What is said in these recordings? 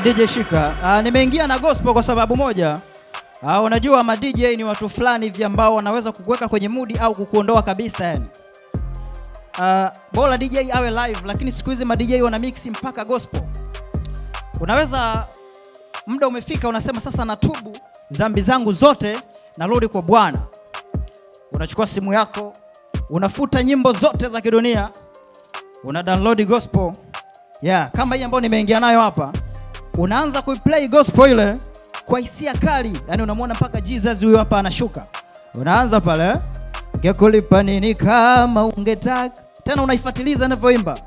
DJ Shika. Nimeingia na gospel kwa sababu moja. Unajua ma DJ ni watu fulani hivi ambao wanaweza kukuweka kwenye mood au kukuondoa kabisa yani. Bora DJ awe live, lakini siku hizi ma DJ wana mix mpaka gospel. Unaweza muda umefika unasema sasa natubu dhambi zangu zote narudi kwa Bwana. Unachukua simu yako, unafuta nyimbo zote za kidunia, una download gospel. Kama hii ambayo nimeingia nayo hapa, unaanza kuiplay gospel ile kwa hisia kali. Yaani unamwona mpaka Jesus huyo hapa anashuka. Unaanza pale, ngekulipa nini kama ungetaka. Tena unaifuatiliza anavyoimba.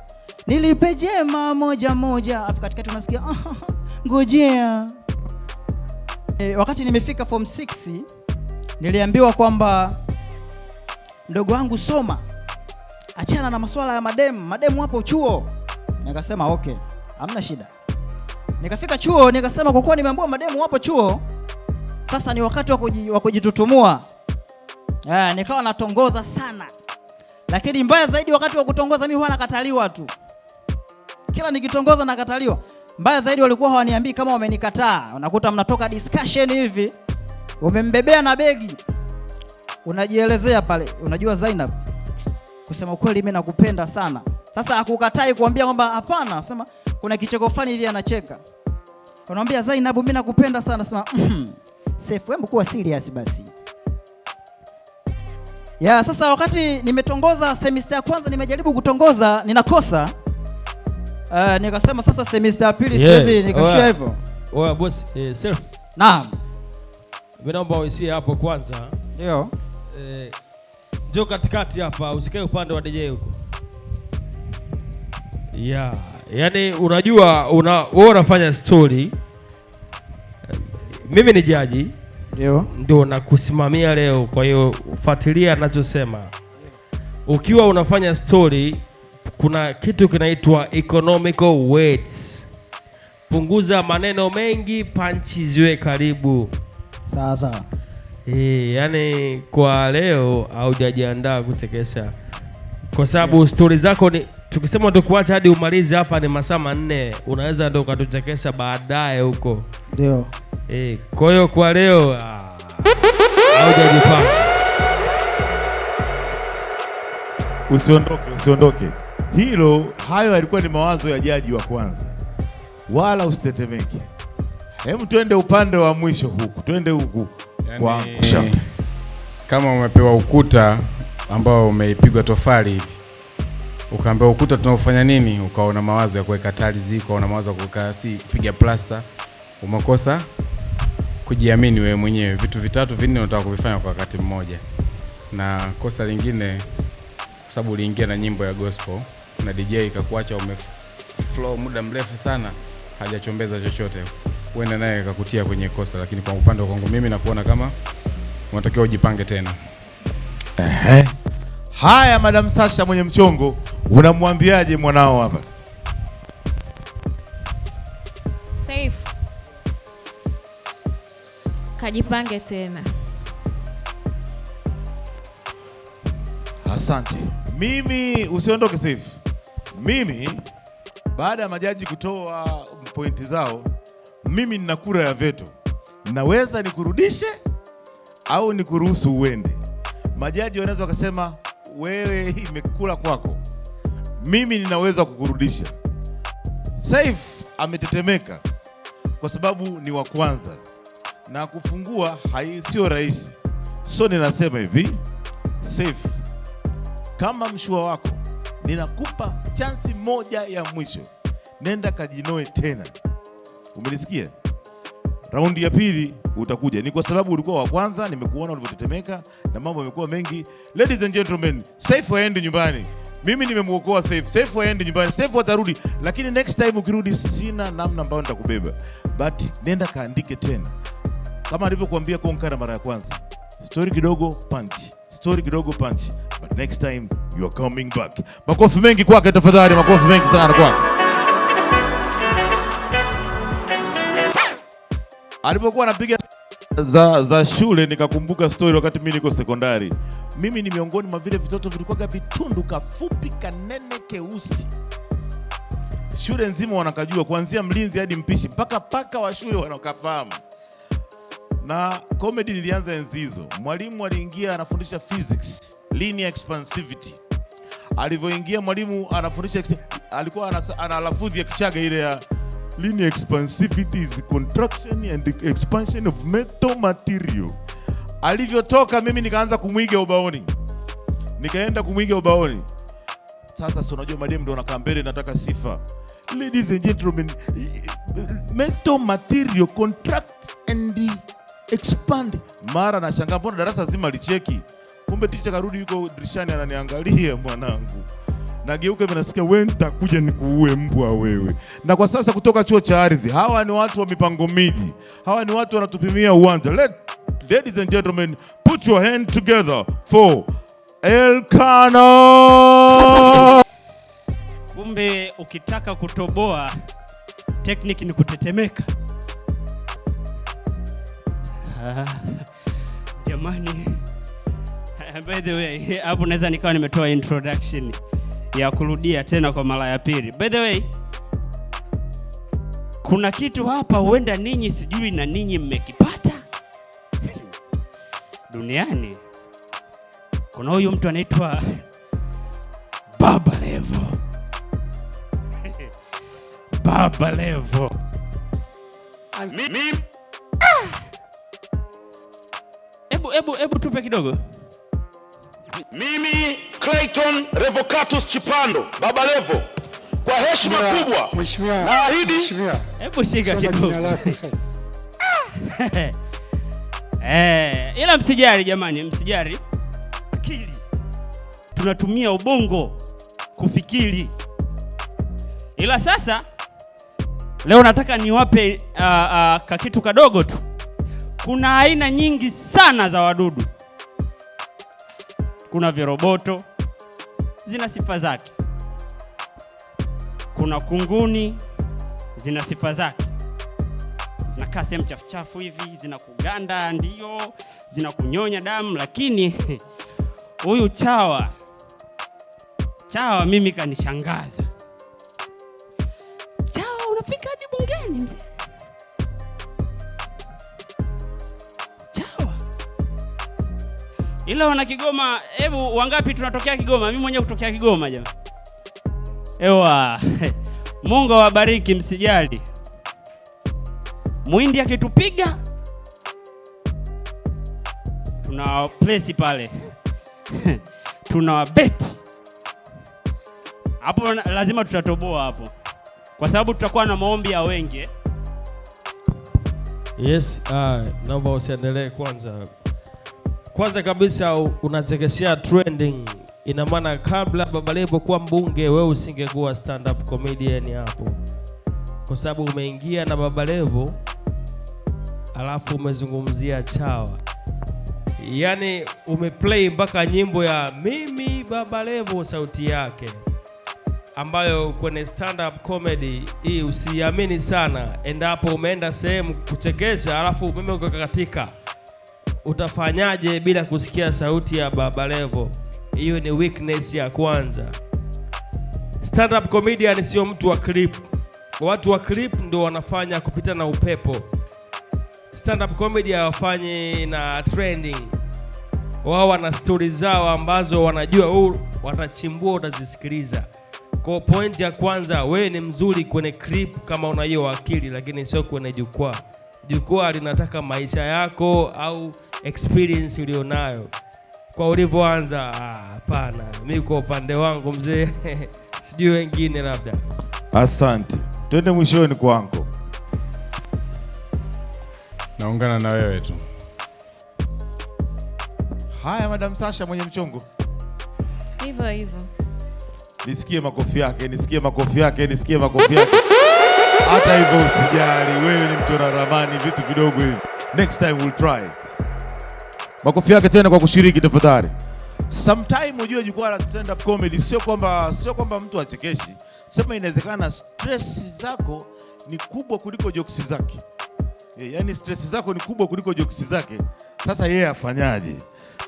Nilipe jema moja moja. Afu katikati unasikia ngojea. Wakati nimefika form 6 niliambiwa kwamba ndogo wangu soma, achana na masuala ya mademu hapo chuo. Nikasema okay, hamna shida. Nikafika chuo nikasema kwa kuwa nimeambiwa mademu hapo chuo, sasa ni wakati wa kujitutumua. Nikawa natongoza sana. Lakini mbaya zaidi wakati wa kutongoza mimi huwa nakataliwa tu. Kila nikitongoza nakataliwa. Mbaya zaidi walikuwa hawaniambii kama wamenikataa. Unakuta mnatoka discussion hivi, umembebea na begi, unajielezea pale. Unajua Zainab, kusema kweli mimi nakupenda sana. Sasa akukatai kuambia kwamba hapana, sema kuna kicheko fulani hivi anacheka. Unamwambia Zainab mimi nakupenda sana, sema safe, hebu kuwa serious basi. Sasa wakati nimetongoza semester ya kwanza, nimejaribu kutongoza ninakosa. Nikasema sasa semester ya pili siwezi nikashia hivyo. Oya boss, self. Naam. Mimi naomba uisie hapo kwanza. Ndio. Njoo katikati hapa, usikae upande wa DJ huko. Yaani unajua wewe unafanya story. Mimi ni jaji. Ndio nakusimamia leo, kwa hiyo fuatilia anachosema. Ukiwa unafanya story, kuna kitu kinaitwa economical weights. Punguza maneno mengi, punch ziwe karibu. Sawa. Yani kwa leo haujajiandaa kuchekesha. Kwa sababu story zako ni tukisema ndio kuacha hadi umalize hapa ni masaa 4, unaweza ndio ukatuchekesha baadaye huko. Ndio. Kwa hiyo kwa leo haujajipanga. Usiondoke. Hayo yalikuwa ni mawazo ya jaji wa kwanza. Wala usitetemeke. Hebu twende upande wa mwisho huku. Twende huku. Yani, kama umepewa ukuta ambao umeipigwa tofali hivi, ukaambiwa ukuta tunaufanya nini, ukaona mawazo ya kuweka tiles, ukaona mawazo ya kuweka piga plaster, umekosa kujiamini wewe mwenyewe. Vitu vitatu vinne unataka kuvifanya kwa wakati mmoja. Na kosa lingine, kwa sababu uliingia na nyimbo ya gospel na DJ ikakuacha umeflow muda mrefu sana, hajachombeza chochote, uende naye akakutia kwenye kosa. Lakini kwa upande wangu mimi nakuona kama unatakiwa ujipange tena. Haya, Madam Sasha mwenye mchongo, unamwambiaje mwanao hapa? Safe. Kajipange tena. Asante. Mimi usiondoke Safe. Mimi baada ya majaji kutoa pointi zao, mimi nina kura ya veto. Naweza nikurudishe au nikuruhusu uende. Majaji wanaweza wakasema wewe imekula kwako. Mimi ninaweza kukurudisha. Safe ametetemeka kwa sababu ni wa kwanza na kufungua sio rahisi. So ninasema hivi, Safe, kama mshua wako, ninakupa chansi moja ya mwisho. Nenda kajinoe tena. Umenisikia? Raundi ya pili utakuja. Ni kwa sababu ulikuwa wa kwanza, nimekuona ulivyotetemeka na mambo yamekuwa mengi. Ladies and gentlemen, Safe waende nyumbani. Mimi nimemuokoa Safe. Safe waende nyumbani. Safe watarudi, lakini next time ukirudi sina namna ambayo nitakubeba. But nenda kaandike tena. Kama alivyokuambia Konkara mara ya kwanza. Story kidogo punch. Story kidogo punch. But next time you are coming back. Makofi mengi kwake tafadhali, makofi mengi sana kwake. Alipokuwa anapiga za shule nikakumbuka story wakati mimi niko sekondari. Mimi ni miongoni mwa vile vitoto vilikuwa vitundu kafupi kanene keusi. shule nzima wanakajua, kuanzia mlinzi hadi mpishi, mpaka paka wa shule wanakafahamu. Na comedy nilianza enzi hizo. Mwalimu aliingia anafundisha physics, linear expansivity. Alivyoingia mwalimu anafundisha, alikuwa ana lafudhi ya Kichaga ile ya linear expansivity is the contraction and the expansion of metal material. Alivyotoka mimi nikaanza kumwiga ubaoni. Nikaenda kumwiga ubaoni. Sasa si unajua madem ndo wanakaa mbele, nataka sifa. Ladies and gentlemen, metal material contract and expand. Mara na shangaa, mbona darasa zima licheki? Kumbe ticha karudi yuko dirishani ananiangalia mwanangu. Nageuka mimi nasikia wewe nitakuja nikuue mbwa wewe. Na kwa sasa kutoka chuo cha ardhi, hawa ni watu wa mipango miji. Hawa ni watu wanatupimia uwanja. Ladies and gentlemen, put your hand together for Elkana. Kumbe ukitaka kutoboa technique ni kutetemeka. Jamani, by the way, hapo naweza nikawa nimetoa introduction ya kurudia tena kwa mara ya pili. By the way, kuna kitu hapa huenda ninyi sijui na ninyi mmekipata. Duniani kuna huyu mtu anaitwa Baba Levo. Baba Levo. Ebu tupe kidogo. Mimi Clayton Revocatus Chipando, Baba Levo, kwa heshima kubwa naahidi. Ebu shika kidogo. Ila msijari jamani, msijari. Akili. Tunatumia ubongo kufikiri. Ila sasa leo nataka niwape kakitu kadogo tu. Kuna aina nyingi sana za wadudu. Kuna viroboto, zina sifa zake. Kuna kunguni, zina sifa zake. Zinakaa sehemu chafu hivi, zinakuganda, ndio, zinakunyonya damu, lakini huyu chawa mimi kanishangaza. Chawa unafika hadi bungeni mzee. Ila wana Kigoma, hebu wangapi tunatokea Kigoma? Mimi mwenyewe kutokea Kigoma jamaa. Ewa. Mungu awabariki, msijali. Muhindi akitupiga tuna place pale. Tuna bet. Hapo lazima tutatoboa hapo. Kwa sababu tutakuwa na maombi ya wengi. Yes, naomba usiendelee kwanza. Kwanza kabisa unachekeshea trending. Ina maana kabla Baba Levo kuwa mbunge, wewe usingekuwa stand up comedian hapo. Kwa sababu umeingia na Baba Levo alafu umezungumzia chawa. Yaani umeplay mpaka nyimbo ya mimi Baba Levo sauti yake, ambayo kwenye stand up comedy hii usiamini sana. Endapo umeenda sehemu kuchekesha alafu umeme ukakatika, utafanyaje bila kusikia sauti ya Baba Levo? Hiyo ni weakness ya kwanza. Stand up comedian sio mtu wa clip. Watu wa clip ndio wanafanya kupita na upepo. Stand up comedy hawafanyi na trending. Wao wana stories zao ambazo wanajua watachimbua, utazisikiliza. Kwa point ya kwanza, wewe ni mzuri kwenye clip kama una hiyo akili, lakini sio kwenye jukwaa. Jukwaa linataka maisha yako au experience ulionayo. Kwa ulivyoanza, hapana. Mimi kwa upande wangu mzee, sijui wengine labda. Asante. Twende mwishoni kwangu. Naungana na wewe tu. Haya, Madam Sasha mwenye mchongo. Hivyo. Nisikie makofi yake, nisikie makofi yake, nisikie makofi yake. Hata hivyo usijali, wewe ni mchora ramani, vitu vidogo hivi. Next time we'll try. Makofi yake tena kwa kushiriki tafadhali. Sometime unajua jukwaa la stand up comedy sio kwamba mtu achekeshi. Sema inawezekana stress zako ni kubwa kuliko jokes zake. Yaani stress zako ni kubwa kuliko jokes zake. Sasa yeye afanyaje?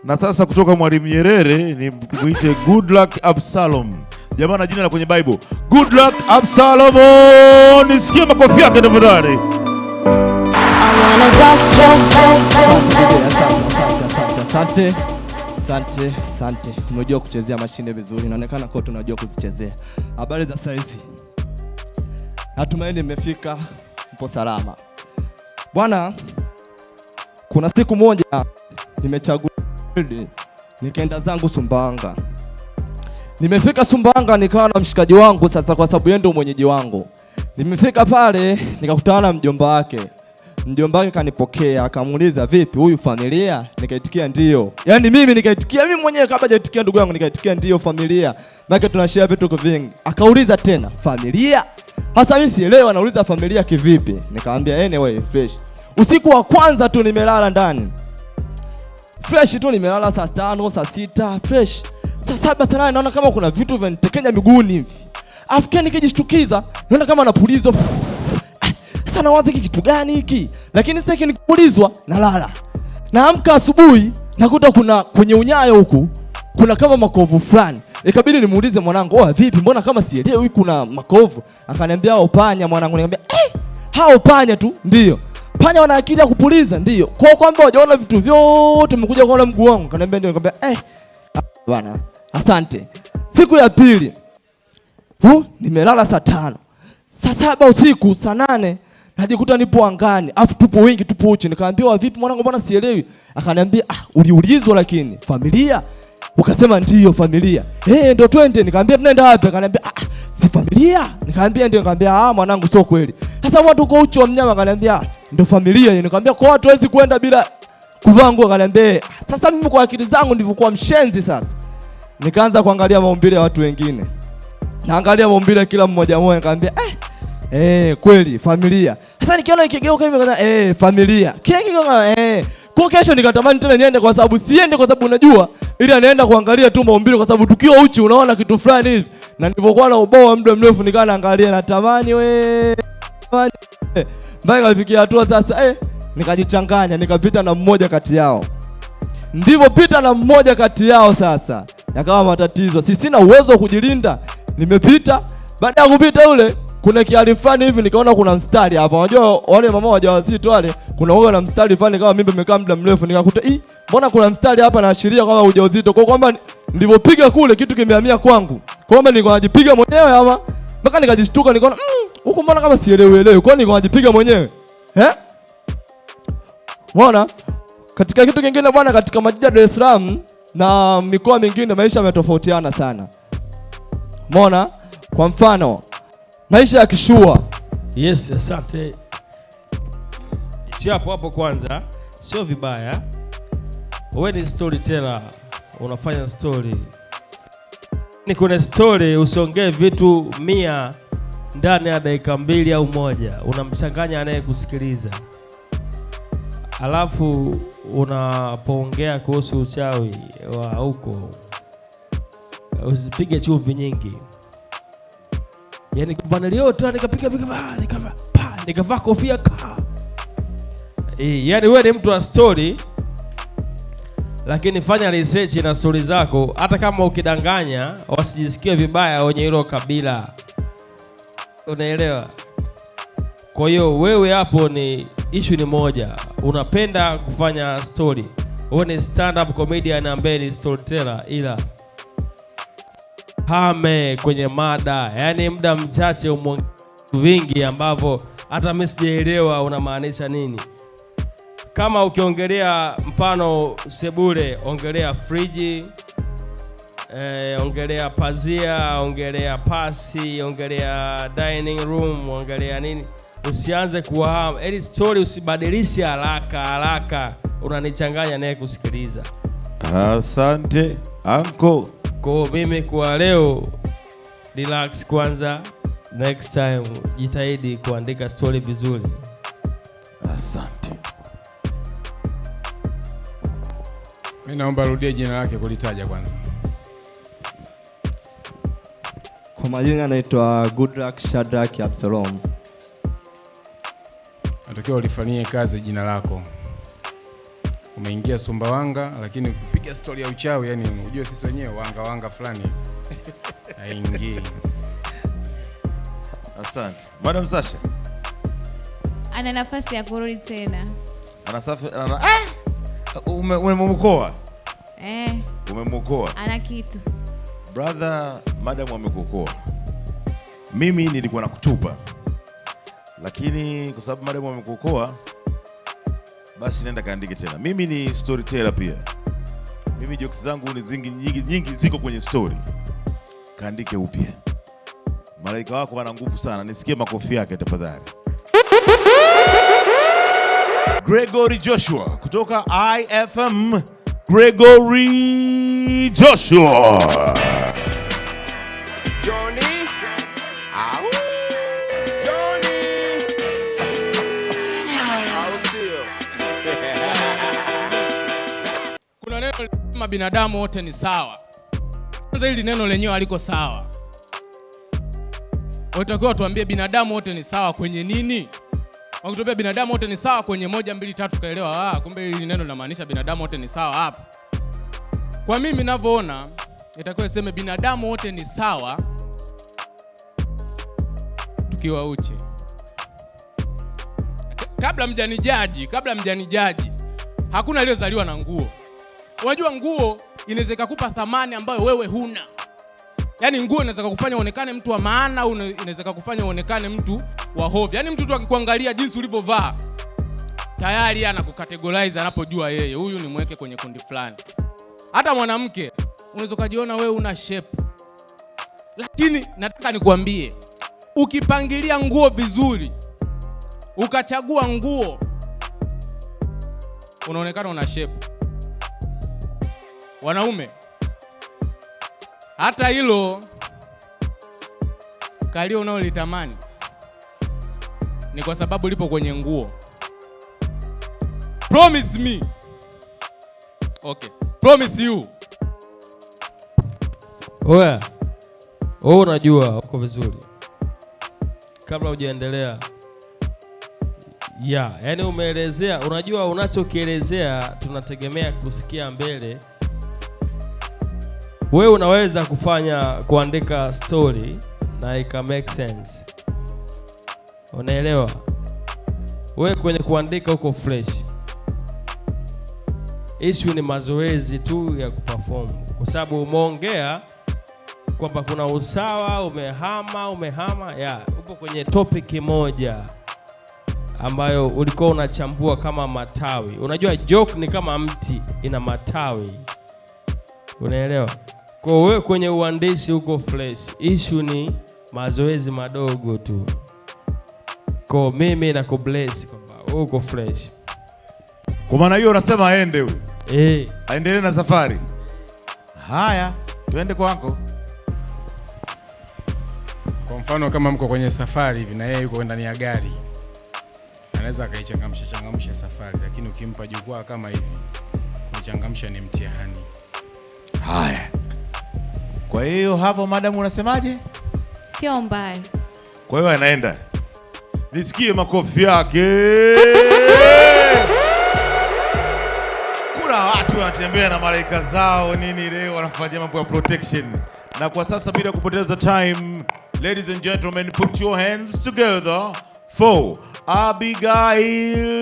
Na sasa kutoka Mwalimu Nyerere ni muite Good Luck Absalom. Jamaa na jina la kwenye Bible. Good luck Absalom. Nisikie makofi yake tafadhali. Asante. Unajua kuchezea mashine vizuri. Inaonekana kwa tunajua kuzichezea. Habari za saizi? Natumaini mmefika mpo salama. Bwana, kuna siku moja nimechagua nikaenda zangu Sumbawanga. Nimefika Sumbawanga nikawa na mshikaji wangu sasa kwa sababu yeye ndio mwenyeji wangu. Nimefika pale nikakutana na mjomba wake. Mjomba wake kanipokea, akamuuliza vipi huyu familia? Nikaitikia ndio. Yaani mimi nikaitikia mimi mwenyewe kabla hajaitikia ndugu yangu nikaitikia ndio familia. Maana tunashare vitu vingi. Akauliza tena, familia? Hasa mimi sielewi anauliza familia kivipi. Nikamwambia anyway fresh. Usiku wa kwanza tu nimelala ndani. Fresh tu nimelala saa 5, saa 6, fresh. Saa 7, saa 8 naona kama kuna vitu vinitekenya miguuni hivi. Afikia nikijishtukiza, naona kama napulizwa. Sasa nawaza hiki kitu gani hiki? Lakini sasa nikipulizwa nalala. Naamka asubuhi nakuta kuna kwenye unyayo huku kuna kama makovu fulani. Ikabidi nimuulize mwanangu, vipi mbona kama sielewi kuna makovu? Akaniambia hao panya mwanangu. Nikamwambia hao panya tu ndio. Panya wana akili ya kupuliza ndio. Kwa kwamba wajaona vitu vyote mkuja kuona mguu wangu. Akaniambia ndio. Nikamwambia bwana asante. Siku ya pili nimelala saa 5. Saa 7 usiku, saa 8 najikuta nipo angani. Afu tupo wengi, tupo uchi. Nikamwambia vipi mwanangu mbona sielewi? Akaniambia uliulizwa lakini familia? Ukasema ndio familia. Ndio twende. Nikamwambia tunaenda wapi? Akaniambia si familia. Nikamwambia ndio. Nikamwambia mwanangu sio kweli. Sasa watu uko uchi wa mnyama. Akaniambia ndio familia. Nikamwambia kwa watu hawezi kwenda bila kuvaa nguo. Akaniambia sasa mimi kwa akili zangu ndivyokuwa mshenzi sasa. Nikaanza kuangalia maumbile ya watu wengine. Naangalia maumbile kila mmoja mmoja. Nikamwambia kweli familia. Sasa nikiona ikigeuka hivi nikasema familia. Kwa kesho nikatamani tena niende kwa sababu siende kwa sababu unajua ili anaenda kuangalia tu maumbile kwa sababu tukiwa uchi unaona kitu fulani hivi. Na nilipokuwa na ubao muda mrefu nikawa naangalia natamani Mbaya kafikia hatua sasa nikajichanganya nikapita na mmoja kati yao. Ndivyo pita na mmoja kati yao sasa. Yakawa matatizo. Sina uwezo wa kujilinda. Nimepita. Baada ya kupita yule kuna kiali fulani hivi nikaona kuna mstari hapa. Unajua wale mama wajawazito wale kuna huyo na mstari fulani kama mimi nimekaa muda mrefu nikakuta mbona kuna mstari hapa naashiria kama ujauzito. Kwa kwamba nilipopiga kule kitu kimehamia kwangu. Kwa kwamba nilikuwa najipiga mwenyewe ama mpaka nikajishtuka nikaona huko mbona kama sielewi. Kwa nilikuwa najipiga mwenyewe. Unaona? Katika kitu kingine bwana katika majiji ya Dar es Salaam na mikoa mingine maisha yametofautiana sana. Umeona? Kwa mfano maisha ya kishua. Yes, asante. Si hapo kwanza, sio vibaya. Wewe ni storyteller, unafanya story. Ni kuna story usiongee vitu 100 ndani ya dakika 2 au 1. Unamchanganya anayekusikiliza. Alafu unapoongea kuhusu uchawi wa huko usipige chumvi nyingi. Yaani bwana leo tu nikapiga nikavaa kofia yaani wewe ni mtu wa story lakini fanya research na story zako hata kama ukidanganya wasijisikie vibaya wenye hilo kabila. Unaelewa? Kwa hiyo wewe hapo ni issue ni moja. Unapenda kufanya story. Wewe ni stand up comedian ambaye ni storyteller ila hame kwenye mada. Yaani muda mchache umeongea vingi ambavyo hata mimi sijaelewa unamaanisha nini. Kama ukiongelea mfano sebule, ongelea friji, ongelea pazia, ongelea pasi, ongelea dining room, ongelea nini. Usianze kuhama. Eli story usibadilishe haraka. Unanichanganya naye kusikiliza. Asante uncle. Kwa mimi kwa leo relax kwanza. Next time jitahidi kuandika story vizuri. Asante. Mimi naomba rudie jina lake kulitaja kwanza. Kwa majina anaitwa Goodluck Shadrack Absalom. Natakiwa ulifanyie kazi jina lako. Umeingia Sumbawanga lakini kupiga story ya uchawi yani unajua sisi wenyewe wanga fulani. Haingii. Asante. Madam Sasha. Ana nafasi ya kurudi tena. Umemwokoa? Umemwokoa. Ana kitu. Brother, madam amekuokoa. Mimi nilikuwa nakutupa. Lakini kwa sababu madam amekuokoa, basi nenda kaandike tena. Mimi ni storyteller pia. Mimi jokes zangu ni nyingi ziko kwenye story. Kaandike upya. Malaika wako wana nguvu sana. Nisikie makofi yake tafadhali. Gregory Joshua kutoka IFM. Gregory Joshua. Johnny. Au. Johnny. Au sio? Kuna neno kama binadamu wote ni sawa. Kwanza hili neno lenyewe haliko sawa. Watakiwa tuambie binadamu wote ni sawa kwenye nini? Wakitupia binadamu wote ni sawa kwenye 1 2 3 kaelewa, kumbe hili neno linamaanisha binadamu wote ni sawa hapa. Kwa mimi ninavyoona, itakiwa iseme binadamu wote ni sawa tukiwa uchi. Kabla mjanijaji, hakuna aliyozaliwa na nguo. Unajua nguo inaweza kukupa thamani ambayo wewe huna. Yaani nguo inaweza kukufanya uonekane mtu wa maana au inaweza kukufanya uonekane mtu wa hovyo. Yaani mtu tu akikuangalia jinsi ulivyovaa tayari anakucategorize anapojua yeye huyu ni mweke kwenye kundi fulani. Hata mwanamke unaweza kujiona wewe una shape. Lakini nataka nikwambie, ukipangilia nguo vizuri, ukachagua nguo, unaonekana una shape. Wanaume, hata hilo kalio unaolitamani ni kwa sababu lipo kwenye nguo. Promise me. Okay. Promise you. Wewe unajua uko vizuri. Kabla hujaendelea. Yani umeelezea, unajua unachokielezea tunategemea kusikia mbele. Wewe unaweza kuandika story na ika make sense. Unaelewa? Wewe kwenye kuandika uko fresh. Issue ni mazoezi tu ya kuperform. Kwa sababu umeongea kwamba kuna usawa, umehama, uko kwenye topic moja ambayo ulikuwa unachambua kama matawi. Unajua joke ni kama mti ina matawi. Unaelewa? Kwa wewe kwenye uandishi uko fresh. Issue ni mazoezi madogo tu. Kwa mimi na kubless kwamba uko fresh. Kwa maana hiyo unasema aende huyu. Aendelee na safari. Haya, tuende kwako. Kwa mfano kama mko kwenye safari hivi na yeye yuko ndani ya gari, anaweza akaichangamsha safari, lakini ukimpa jukwaa kama hivi, kuchangamsha ni mtihani. Haya. Kwa hiyo hapo madam unasemaje? Sio mbaya. Kwa hiyo anaenda. Nisikie makofi yake. Kuna watu wanatembea na malaika zao nini leo wanafanya mambo ya protection. Na kwa sasa bila kupoteza time, ladies and gentlemen, put your hands together for Abigail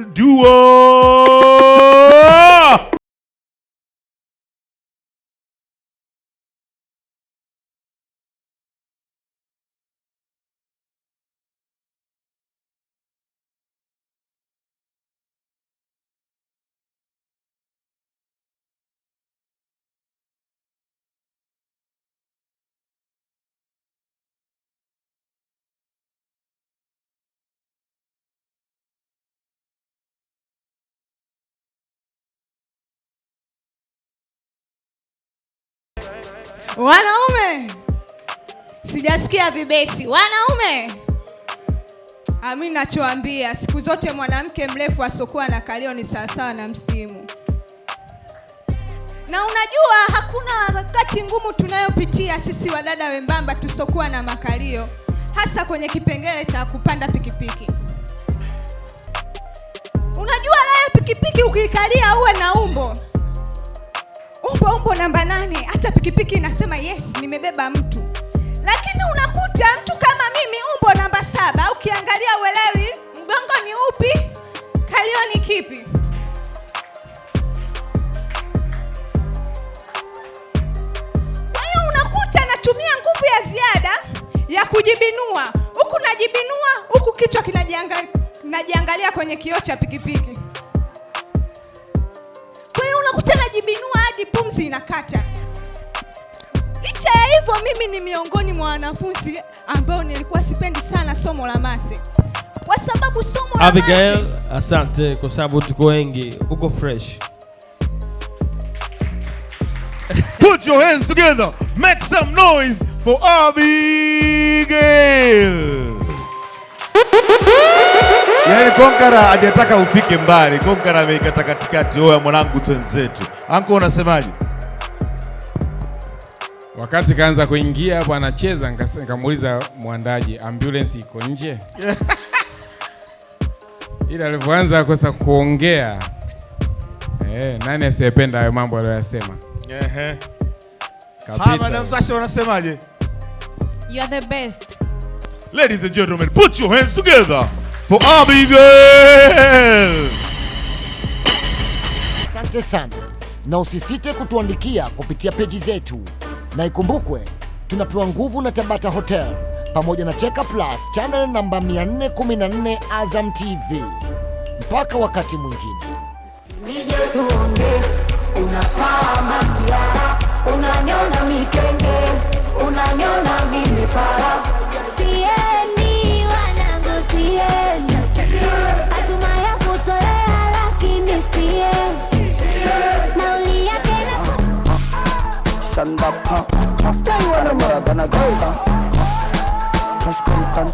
Duo. Wanaume, sijasikia vibesi. Wanaume, mimi nachoambia, siku zote mwanamke mrefu asokuwa na kalio ni sawasawa na mstimu. Na unajua hakuna wakati ngumu tunayopitia sisi wadada wembamba tusokuwa na makalio, hasa kwenye kipengele cha kupanda pikipiki. Unajua leo pikipiki ukikalia uwe na umbo namba 8, hata pikipiki inasema yes, nimebeba mtu. Lakini unakuta mtu kama mimi umbo namba 7, ukiangalia uelewi mgongo ni upi, kalio ni kipi. Kwa hiyo unakuta natumia nguvu ya ziada ya kujibinua. Huku najibinua, huku kichwa kinajiangalia kwenye kioo cha pikipiki. Kwa hiyo unakuta najibinua hadi pumzi inakata. Licha ya hivyo, mimi ni miongoni mwa wanafunzi ambao nilikuwa sipendi sana somo la mase. Kwa sababu somo la Abigail, asante kwa sababu tuko wengi. Uko fresh. Put your hands together. Make some noise for Abigail. Yaani Konkara hajataka ufike mbali. Konkara ameikata katikati. Oya mwanangu twenzetu. Anko unasemaje? Wakati kaanza kuingia hapo anacheza, nikamuuliza mwandaji, ambulance iko nje? Ila alipoanza kosa kuongea, nani asiyependa hayo mambo aliyosema? Madam Sasha unasemaje? You are the best. Ladies and gentlemen, put your hands together for Abigail. Asante sana, na usisite kutuandikia kupitia peji zetu, na ikumbukwe tunapewa nguvu na Tabata Hotel pamoja na Cheka Plus channel namba 414 Azam TV. Mpaka wakati mwingine. Nije tuonge, unafaa masiara, unanyona mikenge, unanyona mimi fara. Sieni wanangu sieni, hatuma ya kutolea lakini sieni, nauli yake na Shandapa, Taiwana Maragana Gaula, Tashkantan,